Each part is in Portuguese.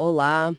Olá!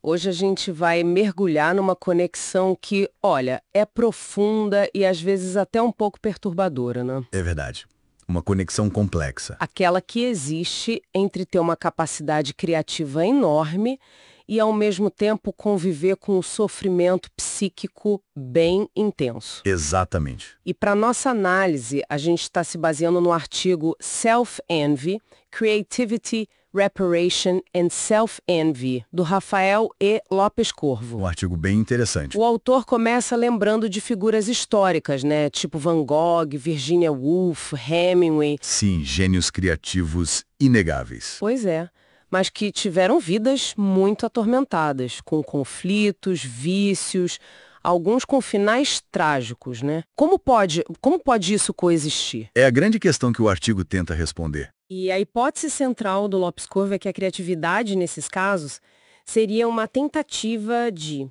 Hoje a gente vai mergulhar numa conexão que, olha, é profunda e às vezes até um pouco perturbadora, né? É verdade. Uma conexão complexa. Aquela que existe entre ter uma capacidade criativa enorme e, ao mesmo tempo, conviver com um sofrimento psíquico bem intenso. Exatamente. E para nossa análise, a gente está se baseando no artigo Self-Envy, Creativity, Reparation and Self-Envy, do Rafael E. Lopes Corvo. Um artigo bem interessante. O autor começa lembrando de figuras históricas, né? Tipo Van Gogh, Virginia Woolf, Hemingway. Sim, gênios criativos inegáveis. Pois é, mas que tiveram vidas muito atormentadas, com conflitos, vícios, alguns com finais trágicos, né? Como pode isso coexistir? É a grande questão que o artigo tenta responder. E a hipótese central do Lopes Corvo é que a criatividade, nesses casos, seria uma tentativa de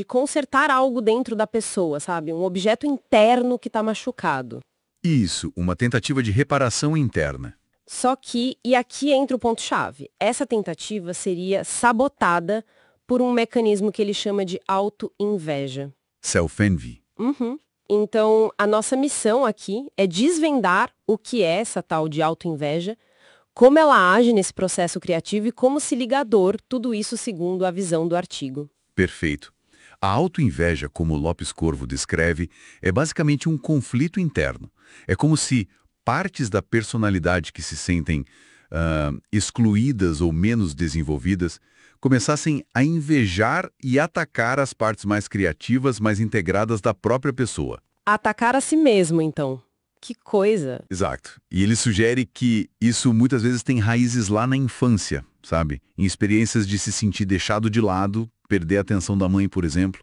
consertar algo dentro da pessoa, sabe? Um objeto interno que está machucado. Isso, uma tentativa de reparação interna. Só que, e aqui entra o ponto-chave, essa tentativa seria sabotada por um mecanismo que ele chama de auto-inveja. Self-envy. Uhum. Então, a nossa missão aqui é desvendar o que é essa tal de auto-inveja, como ela age nesse processo criativo e como se liga à dor, tudo isso segundo a visão do artigo. Perfeito. A autoinveja, como Lopes Corvo descreve, é basicamente um conflito interno. É como se partes da personalidade que se sentem excluídas ou menos desenvolvidas começassem a invejar e atacar as partes mais criativas, mais integradas da própria pessoa. Atacar a si mesmo, então. Que coisa! Exato. E ele sugere que isso muitas vezes tem raízes lá na infância, sabe? Em experiências de se sentir deixado de lado, perder a atenção da mãe, por exemplo.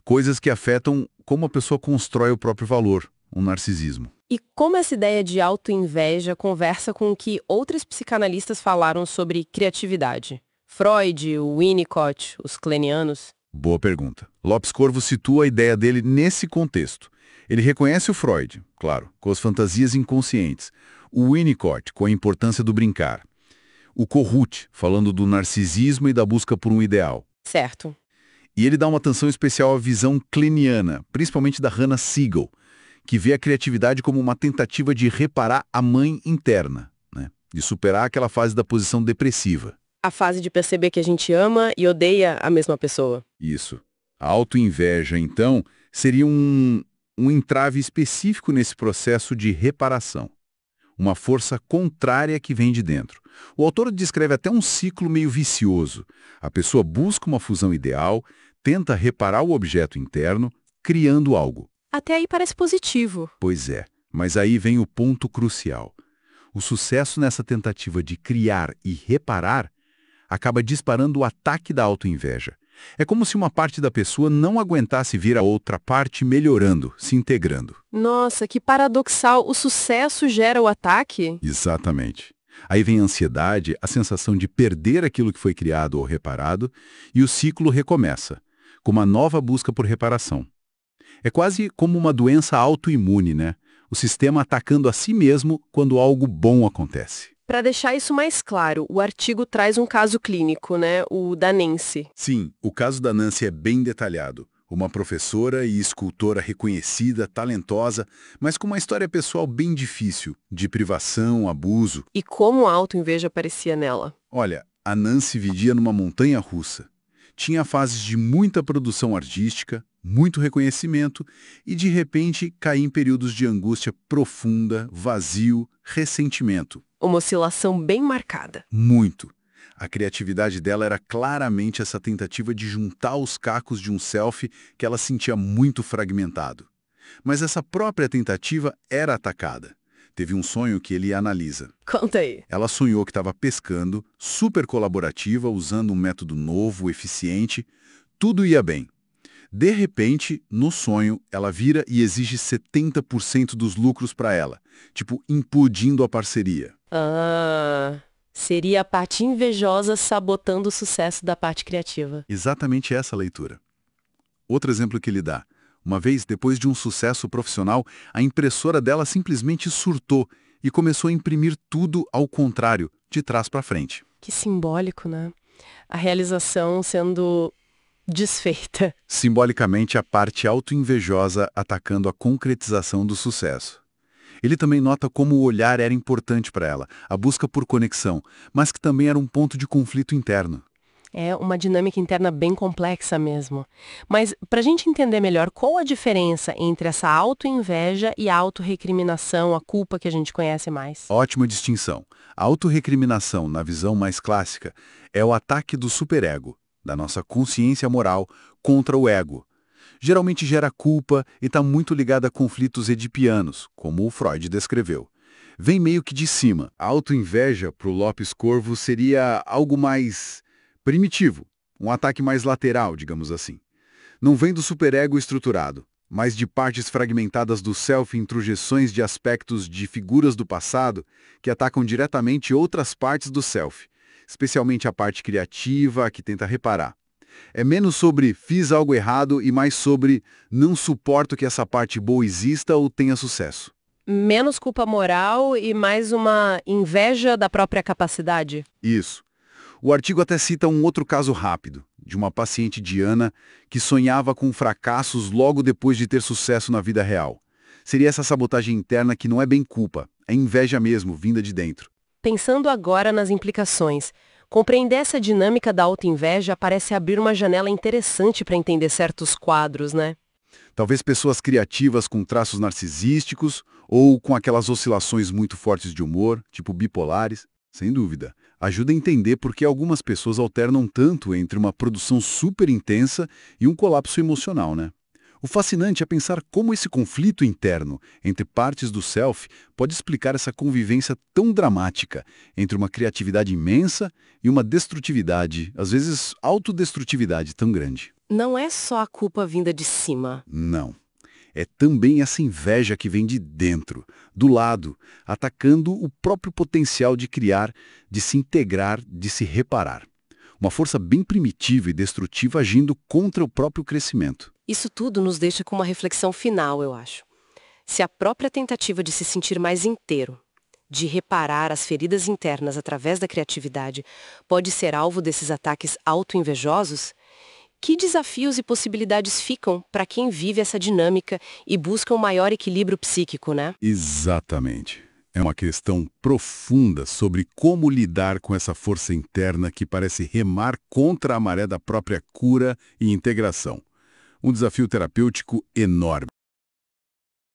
Coisas que afetam como a pessoa constrói o próprio valor, um narcisismo. E como essa ideia de autoinveja conversa com o que outros psicanalistas falaram sobre criatividade? Freud, o Winnicott, os Clenianos. Boa pergunta. Lopes Corvo situa a ideia dele nesse contexto. Ele reconhece o Freud, claro, com as fantasias inconscientes. O Winnicott, com a importância do brincar. O Kohut, falando do narcisismo e da busca por um ideal. Certo. E ele dá uma atenção especial à visão kliniana, principalmente da Hannah Siegel, que vê a criatividade como uma tentativa de reparar a mãe interna, né? De superar aquela fase da posição depressiva. A fase de perceber que a gente ama e odeia a mesma pessoa. Isso. A autoinveja, então, seria um entrave específico nesse processo de reparação. Uma força contrária que vem de dentro. O autor descreve até um ciclo meio vicioso. A pessoa busca uma fusão ideal, tenta reparar o objeto interno, criando algo. Até aí parece positivo. Pois é, mas aí vem o ponto crucial. O sucesso nessa tentativa de criar e reparar acaba disparando o ataque da autoinveja. É como se uma parte da pessoa não aguentasse ver a outra parte melhorando, se integrando. Nossa, que paradoxal. O sucesso gera o ataque? Exatamente. Aí vem a ansiedade, a sensação de perder aquilo que foi criado ou reparado, e o ciclo recomeça, com uma nova busca por reparação. É quase como uma doença autoimune, né? O sistema atacando a si mesmo quando algo bom acontece. Para deixar isso mais claro, o artigo traz um caso clínico, né? O da Nancy. Sim, o caso da Nancy é bem detalhado. Uma professora e escultora reconhecida, talentosa, mas com uma história pessoal bem difícil, de privação, abuso. E como a autoinveja aparecia nela. Olha, a Nancy vivia numa montanha russa. Tinha fases de muita produção artística, muito reconhecimento e, de repente, caía em períodos de angústia profunda, vazio, ressentimento. Uma oscilação bem marcada. Muito. A criatividade dela era claramente essa tentativa de juntar os cacos de um self que ela sentia muito fragmentado. Mas essa própria tentativa era atacada. Teve um sonho que ele analisa. Conta aí. Ela sonhou que estava pescando, super colaborativa, usando um método novo, eficiente. Tudo ia bem. De repente, no sonho, ela vira e exige 70% dos lucros para ela, tipo implodindo a parceria. Seria a parte invejosa sabotando o sucesso da parte criativa. Exatamente essa leitura. Outro exemplo que ele dá. Uma vez, depois de um sucesso profissional, a impressora dela simplesmente surtou e começou a imprimir tudo ao contrário, de trás para frente. Que simbólico, né? A realização sendo desfeita. Simbolicamente, a parte autoinvejosa atacando a concretização do sucesso. Ele também nota como o olhar era importante para ela, a busca por conexão, mas que também era um ponto de conflito interno. É uma dinâmica interna bem complexa mesmo. Mas, para a gente entender melhor qual a diferença entre essa autoinveja e a autorrecriminação, a culpa que a gente conhece mais? Ótima distinção. A autorrecriminação, na visão mais clássica, é o ataque do superego, da nossa consciência moral, contra o ego. Geralmente gera culpa e está muito ligada a conflitos edipianos, como o Freud descreveu. Vem meio que de cima. A autoinveja, para o Lopes Corvo, seria algo mais primitivo, um ataque mais lateral, digamos assim. Não vem do superego estruturado, mas de partes fragmentadas do self, introjeções de aspectos de figuras do passado que atacam diretamente outras partes do self, especialmente a parte criativa, a que tenta reparar. É menos sobre fiz algo errado e mais sobre não suporto que essa parte boa exista ou tenha sucesso. Menos culpa moral e mais uma inveja da própria capacidade? Isso. O artigo até cita um outro caso rápido, de uma paciente Diana que sonhava com fracassos logo depois de ter sucesso na vida real. Seria essa sabotagem interna que não é bem culpa, é inveja mesmo, vinda de dentro. Pensando agora nas implicações, compreender essa dinâmica da autoinveja parece abrir uma janela interessante para entender certos quadros, né? Talvez pessoas criativas com traços narcisísticos ou com aquelas oscilações muito fortes de humor, tipo bipolares, sem dúvida. Ajuda a entender por que algumas pessoas alternam tanto entre uma produção super intensa e um colapso emocional, né? O fascinante é pensar como esse conflito interno entre partes do self pode explicar essa convivência tão dramática entre uma criatividade imensa e uma destrutividade, às vezes autodestrutividade tão grande. Não é só a culpa vinda de cima. Não. É também essa inveja que vem de dentro, do lado, atacando o próprio potencial de criar, de se integrar, de se reparar. Uma força bem primitiva e destrutiva agindo contra o próprio crescimento. Isso tudo nos deixa com uma reflexão final, eu acho. Se a própria tentativa de se sentir mais inteiro, de reparar as feridas internas através da criatividade, pode ser alvo desses ataques autoinvejosos, que desafios e possibilidades ficam para quem vive essa dinâmica e busca um maior equilíbrio psíquico, né? Exatamente. É uma questão profunda sobre como lidar com essa força interna que parece remar contra a maré da própria cura e integração. Um desafio terapêutico enorme.